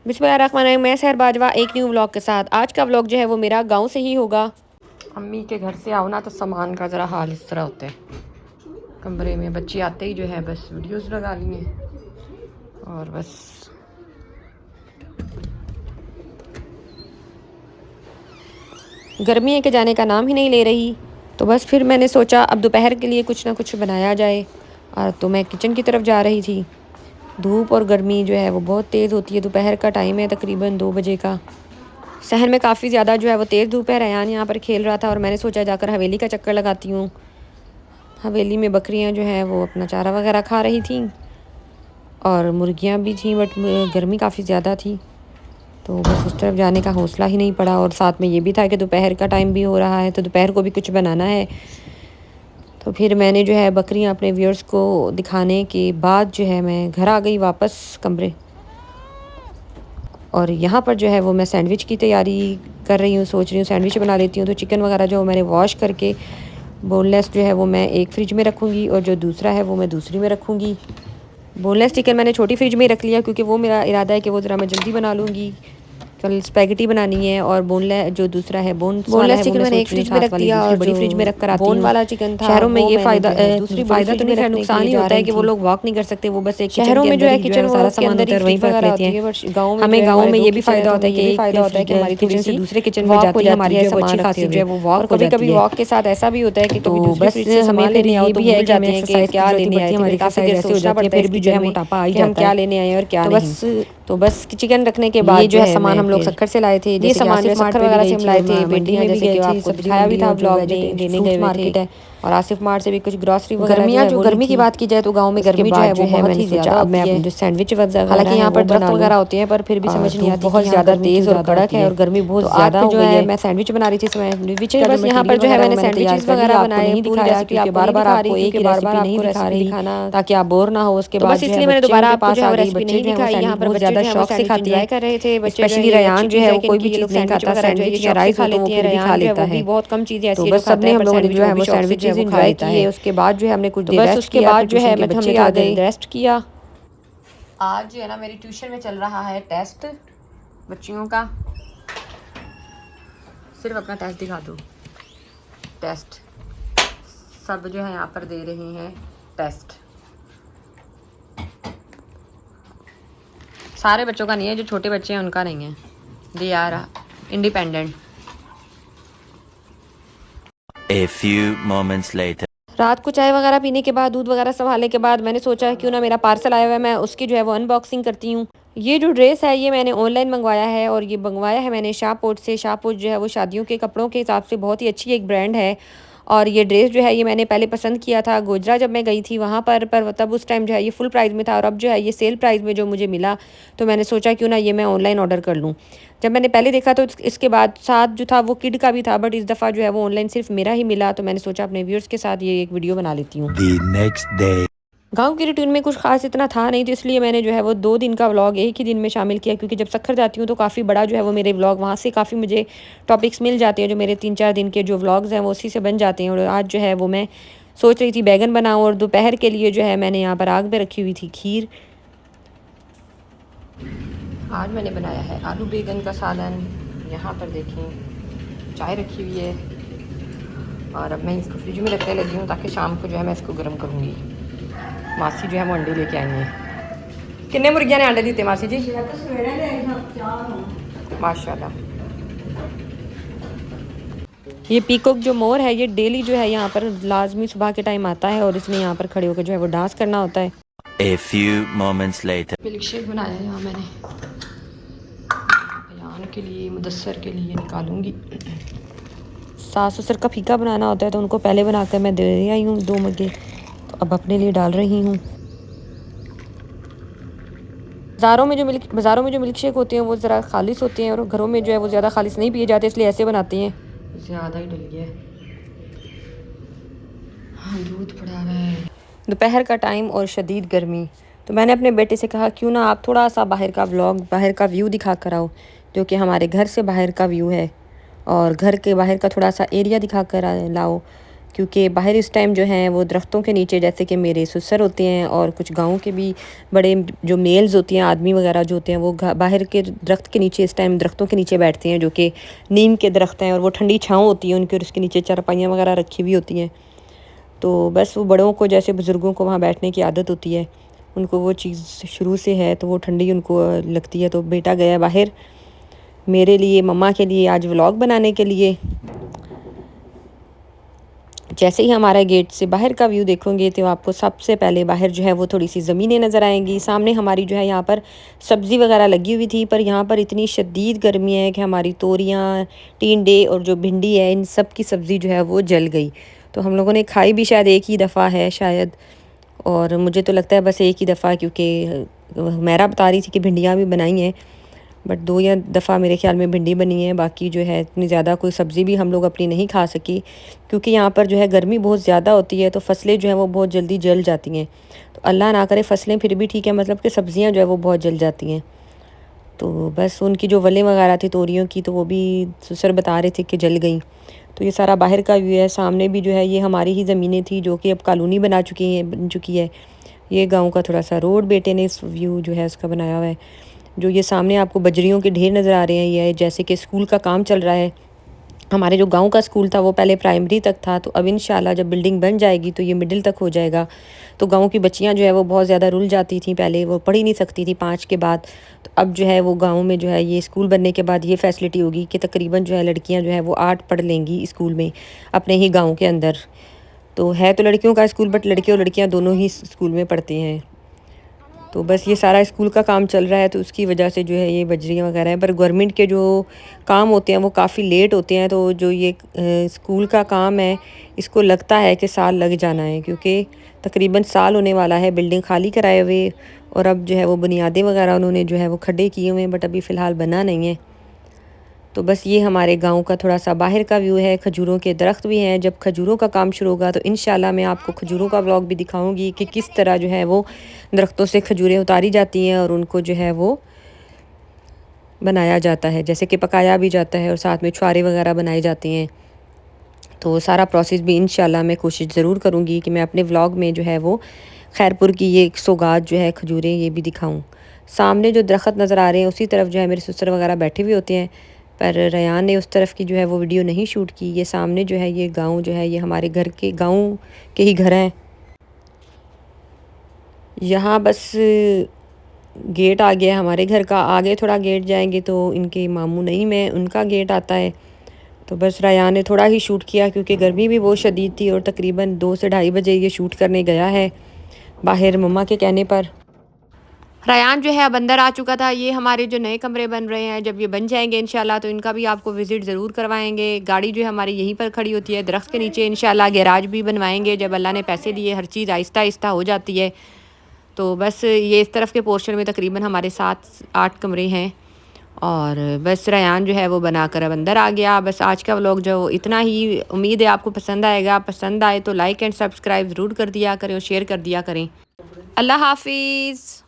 बिस्मिल्लाहिर्रहमानिर्रहीम। मैं सहर बाजवा एक न्यू व्लॉग के साथ। आज का व्लॉग जो है वो मेरा गांव से ही होगा। अम्मी के घर से आओ ना तो सामान का ज़रा हाल इस तरह होता है। कमरे में बच्चे आते ही जो है बस वीडियोस लगा लिए और बस गर्मी है कि जाने का नाम ही नहीं ले रही। तो बस फिर मैंने सोचा अब दोपहर के लिए कुछ ना कुछ बनाया जाए। और तो मैं किचन की तरफ जा रही थी। धूप और गर्मी जो है वो बहुत तेज़ होती है। दोपहर का टाइम है तकरीबन 2 बजे का। शहर में काफ़ी ज़्यादा जो है वो तेज़ धूप है। रेयान यहाँ पर खेल रहा था और मैंने सोचा जाकर हवेली का चक्कर लगाती हूँ। हवेली में बकरियाँ जो है वो अपना चारा वगैरह खा रही थीं और मुर्गियाँ भी थीं, बट गर्मी काफ़ी ज़्यादा थी तो बस उस तरफ जाने का हौसला ही नहीं पड़ा। और साथ में ये भी था कि दोपहर का टाइम भी हो रहा है तो दोपहर को भी कुछ बनाना है। तो फिर मैंने जो है बकरियाँ अपने व्यूअर्स को दिखाने के बाद जो है मैं घर आ गई वापस कमरे। और यहाँ पर जो है वो मैं सैंडविच की तैयारी कर रही हूँ। सोच रही हूँ सैंडविच बना लेती हूँ। तो चिकन वगैरह जो मैंने वॉश करके बोनलेस जो है वो मैं एक फ्रिज में रखूँगी और जो दूसरा है वो मैं दूसरी में रखूँगी। बोनलेस चिकन मैंने छोटी फ्रिज में ही रख लिया क्योंकि वो मेरा इरादा है कि वो ज़रा मैं जल्दी बना लूँगी। कल स्पैगेटी बनानी है और बोनलेस जो दूसरा है बोनलेस चिकन मैंने एक फ्रिज में रख दिया और बड़ी फ्रिज में रख कर आती हूँ। बोन वाला चिकन था। शहरों में ये फ़ायदा दूसरी फ़ायदा तो नहीं है, नुकसान ही होता है कि वो लोग वॉक नहीं कर सकते। वो बस एक शहरों में जो है किचन सारा सामान होता है वहीं पर रख लेते हैं। हमें गाँव में ये भी फ़ायदा होता है कि फ़ायदा होता है कि हमारी किचन से दूसरे किचन में जाती है हमारी जो अच्छी खासी जो है वो वॉक हो जाती है। कभी वॉक के साथ ऐसा भी होता है कि तो बस हमें फिर ये भी है कि हमें एक्सरसाइज क्या लेने आए, हमारी काफ़ी देर से हो जाती है फिर भी जो है मोटापा आ ही जाता है हम क्या लेने आए और क्या नहीं। तो बस चिकन रखने के बाद ये जो है सामान हम लोग सक्खर से लाए थे। ये सामान जो सक्खर वगैरह से हम लाए थे। बेटियां जैसे कि आपको दिखाया भी था ब्लॉग में लेने गए मार्केट है और आसिफ मार्ट से भी कुछ ग्रॉसरी वगैरह। गर्मियाँ जो गर्मी की बात की जाए तो गांव में गर्मी जो है वो बहुत ही ज़्यादा। अब मैं अपने जो सैंडविच वगैरह हालांकि यहाँ पर दरख्त वगैरह होते हैं पर फिर भी समझ नहीं आती बहुत ज़्यादा तेज़ और कड़क है और गर्मी बहुत ज़्यादा हो गई है। मैं सैंडविच बना रही थी सैंडविच बस यहाँ पर जो है मैंने सैंडविचेस वगैरह बनाए नहीं दिखाया क्योंकि बार-बार आपको एक ही रेसिपी नहीं दिखा रही ताकि आप बोर ना हो। उसके बाद बस इसलिए मैंने दोबारा आपको जो है रेसिपी नहीं दिखाई। यहाँ पर बच्चे जो है शौक से खाते हैं कर रहे थे। स्पेशली रेयान जो है वो कोई भी चीज़ नहीं खाता। सैंडविच या राइस हो तो वो फिर भी खा लेता है। बहुत कम चीज़ें ऐसी है जो खाता है। हम लोगों ने जो है वो सैंडविचेस एंजॉय किए। उसके बाद जो है हमने कुछ देर रेस्ट किया। बाद जो है हमने थोड़ा देर रेस्ट किया। आज जो है ना मेरी ट्यूशन में चल रहा है टेस्ट बच्चियों का। सिर्फ अपना टेस्ट दिखा दो। टेस्ट सब जो है यहाँ पर दे रहे हैं टेस्ट। सारे बच्चों का नहीं है, जो छोटे बच्चे हैं उनका नहीं है। They are independent. A few moments later. रात को चाय वगैरह पीने के बाद दूध वगैरह संभालने के बाद मैंने सोचा क्यों ना मेरा पार्सल आया हुआ है मैं उसकी जो है वो अनबॉक्सिंग करती हूँ। ये जो ड्रेस है ये मैंने ऑनलाइन मंगवाया है और ये मंगवाया है मैंने शाहपोट से। शाहपोट जो है वो शादियों के कपड़ों के हिसाब से बहुत ही अच्छी एक ब्रांड है। और ये ड्रेस जो है ये मैंने पहले पसंद किया था गोजरा जब मैं गई थी वहाँ पर तब उस टाइम जो है ये फुल प्राइस में था और अब जो है ये सेल प्राइस में जो मुझे मिला तो मैंने सोचा क्यों ना ये मैं ऑनलाइन ऑर्डर कर लूँ। जब मैंने पहले देखा तो इसके बाद साथ जो था वो किड का भी था बट इस दफ़ा जो है वो ऑनलाइन सिर्फ मेरा ही मिला तो मैंने सोचा अपने व्यूअर्स के साथ ये एक वीडियो बना लेती हूँ। The next day. गांव की रूटीन में कुछ खास इतना था नहीं तो इसलिए मैंने जो है वो 2 दिन का व्लॉग एक ही दिन में शामिल किया क्योंकि जब सक्खर जाती हूँ तो काफ़ी बड़ा जो है वो मेरे व्लॉग वहाँ से काफ़ी मुझे टॉपिक्स मिल जाते हैं। जो मेरे 3-4 दिन के जो व्लॉग्स हैं वो उसी से बन जाते हैं। और आज जो है वो मैं सोच रही थी बैगन बनाऊँ और दोपहर के लिए जो है मैंने यहाँ पर आग में रखी हुई थी खीर। आज मैंने बनाया है आलू बैगन का सालन। यहाँ पर देखें चाय रखी हुई है और अब मैं इसको फ्रिज में रखने लगी हूँ ताकि शाम को जो है मैं इसको गर्म करूँगी। मासी जो है वो अंडे लेके आई हैं। कितने मुर्गियाँ ने अंडे दिए मासी जी? माशाल्लाह। ये पीकॉक जो मोर है ये डेली जो है यहाँ पर लाजमी सुबह के टाइम आता है और इसने यहाँ पर खड़े होकर जो है वो डांस करना होता है। A few moments later. Milk shake बनाया है यहाँ मैंने बयान के लिए मुदस्सर के लिए निकालूंगी। सास ससुर का फीका बनाना होता है तो उनको पहले बनाकर मैं दे आई हूँ 2 मग्गे तो अब अपने लिए डाल रही हूँ। बाज़ारों में जो मिल्क शेक होते हैं वो ज़रा खालिस होते हैं और घरों में जो है वो ज़्यादा खालिस नहीं पिए जाते इसलिए ऐसे बनाते हैं। ज़्यादा ही डल गया हाँ दूध पड़ा हुआ है। दोपहर का टाइम और शदीद गर्मी तो मैंने अपने बेटे से कहा क्यों ना आप थोड़ा सा बाहर का व्लॉग बाहर का व्यू दिखा कर आओ जो कि हमारे घर से बाहर का व्यू है और घर के बाहर का थोड़ा सा एरिया दिखा कर लाओ क्योंकि बाहर इस टाइम जो हैं वो दरख्तों के नीचे, जैसे कि मेरे ससुर होते हैं और कुछ गाँव के भी बड़े जो मेल्स होती हैं, आदमी वगैरह जो होते हैं, वो बाहर के दरख्त के नीचे इस टाइम दरख्तों के नीचे बैठते हैं, जो कि नीम के दरख्त हैं और वो ठंडी छाँव होती है उनकी, और उसके नीचे चारपाइयाँ वगैरह रखी हुई होती हैं। तो बस वो बड़ों को, जैसे बुज़ुर्गों को वहाँ बैठने की आदत होती है, उनको वो चीज़ शुरू से है, तो वो ठंडी उनको लगती है। तो बेटा गया बाहर मेरे लिए, मम्मा के लिए आज व्लॉग बनाने के लिए। जैसे ही हमारा गेट से बाहर का व्यू देखोगे तो आपको सबसे पहले बाहर जो है वो थोड़ी सी ज़मीनें नज़र आएंगी। सामने हमारी जो है यहाँ पर सब्ज़ी वगैरह लगी हुई थी, पर यहाँ पर इतनी शदीद गर्मी है कि हमारी तोरियाँ, टिंडे और जो भिंडी है, इन सब की सब्ज़ी जो है वो जल गई। तो हम लोगों ने खाई भी शायद एक ही दफ़ा है शायद, और मुझे तो लगता है बस एक ही दफ़ा, क्योंकि मेरा बता रही थी कि भिंडियाँ भी बनाई हैं, बट 2 या दफ़ा मेरे ख्याल में भिंडी बनी है। बाकी जो है इतनी ज़्यादा कोई सब्ज़ी भी हम लोग अपनी नहीं खा सकी, क्योंकि यहाँ पर जो है गर्मी बहुत ज़्यादा होती है, तो फसलें जो हैं वो बहुत जल्दी जल जाती हैं। तो अल्लाह ना करे फसलें फिर भी ठीक है, मतलब कि सब्ज़ियाँ जो है वो बहुत जल जाती हैं। तो बस उनकी जो वलें वगैरह थी तोरियों की, तो वो भी ससुर बता रहे थे कि जल गई। तो ये सारा बाहर का व्यू है। सामने भी जो है ये हमारी ही ज़मीनें थी, जो कि अब कॉलोनी बन चुकी है। ये गाँव का थोड़ा सा रोड बेटे ने इस व्यू जो है उसका बनाया हुआ है। जो ये सामने आपको बजरियों के ढेर नज़र आ रहे हैं, ये जैसे कि स्कूल का काम चल रहा है। हमारे जो गांव का स्कूल था वो पहले प्राइमरी तक था, तो अब इंशाल्लाह जब बिल्डिंग बन जाएगी तो ये मिडिल तक हो जाएगा। तो गांव की बच्चियां जो है वो बहुत ज़्यादा रुल जाती थी, पहले वो पढ़ ही नहीं सकती थी 5 के बाद। तो अब जो है वो गांव में जो है ये स्कूल बनने के बाद ये फैसिलिटी होगी कि तकरीबन जो है लड़कियाँ जो है वो 8 पढ़ लेंगी स्कूल में, अपने ही गाँव के अंदर। तो है तो लड़कियों का स्कूल, बट लड़के और लड़कियाँ दोनों ही स्कूल में पढ़ते हैं। तो बस ये सारा स्कूल का काम चल रहा है, तो उसकी वजह से जो है ये बजरियाँ वगैरह हैं। पर गवर्नमेंट के जो काम होते हैं वो काफ़ी लेट होते हैं। तो जो ये स्कूल का काम है, इसको लगता है कि साल लग जाना है, क्योंकि तकरीबन साल होने वाला है बिल्डिंग खाली कराए हुए। और अब जो है वो बुनियादें वगैरह उन्होंने जो है वो खड्डे किए हुए हैं, बट अभी फ़िलहाल बना नहीं है। तो बस ये हमारे गांव का थोड़ा सा बाहर का व्यू है। खजूरों के दरख्त भी हैं। जब खजूरों का काम शुरू होगा तो इंशाल्लाह मैं आपको खजूरों का व्लॉग भी दिखाऊंगी कि किस तरह जो है वो दरख्तों से खजूरें उतारी जाती हैं और उनको जो है वो बनाया जाता है, जैसे कि पकाया भी जाता है और साथ में छुआरे वगैरह बनाए जाते हैं। तो सारा प्रोसेस भी इंशाल्लाह मैं कोशिश ज़रूर करूँगी कि मैं अपने व्लॉग में जो है वो खैरपुर की ये सौगात जो है खजूरें ये भी दिखाऊँ। सामने जो दरख्त नज़र आ रहे हैं उसी तरफ जो है मेरे ससुर वगैरह बैठे हुए होते हैं, पर रयान ने उस तरफ की जो है वो वीडियो नहीं शूट की। ये सामने जो है ये गांव जो है ये हमारे घर के गांव के ही घर हैं। यहाँ बस गेट आ गया हमारे घर का। आगे थोड़ा गेट जाएंगे तो इनके मामू नहीं में उनका गेट आता है। तो बस रयान ने थोड़ा ही शूट किया, क्योंकि गर्मी भी बहुत शदीद थी और तकरीबन 2 से 2:30 बजे ये शूट करने गया है बाहर मम्मा के कहने पर। रयान जो है अब अंदर आ चुका था। ये हमारे जो नए कमरे बन रहे हैं, जब ये बन जाएंगे इंशाल्लाह तो इनका भी आपको विज़िट ज़रूर करवाएंगे। गाड़ी जो है हमारी यहीं पर खड़ी होती है दरख्त के नीचे। इंशाल्लाह गैराज भी बनवाएंगे, जब अल्लाह ने पैसे दिए हर चीज़ आहिस्ता आहिस्ता हो जाती है। तो बस ये इस तरफ के पोर्शन में तकरीबन हमारे 7-8 कमरे हैं। और बस रयान जो है वो बनाकर अब अंदर आ गया। बस आज का व्लॉग जो इतना ही। उम्मीद है आपको पसंद आएगा। पसंद आए तो लाइक एंड सब्सक्राइब ज़रूर कर दिया करें और शेयर कर दिया करें। अल्लाह हाफिज़।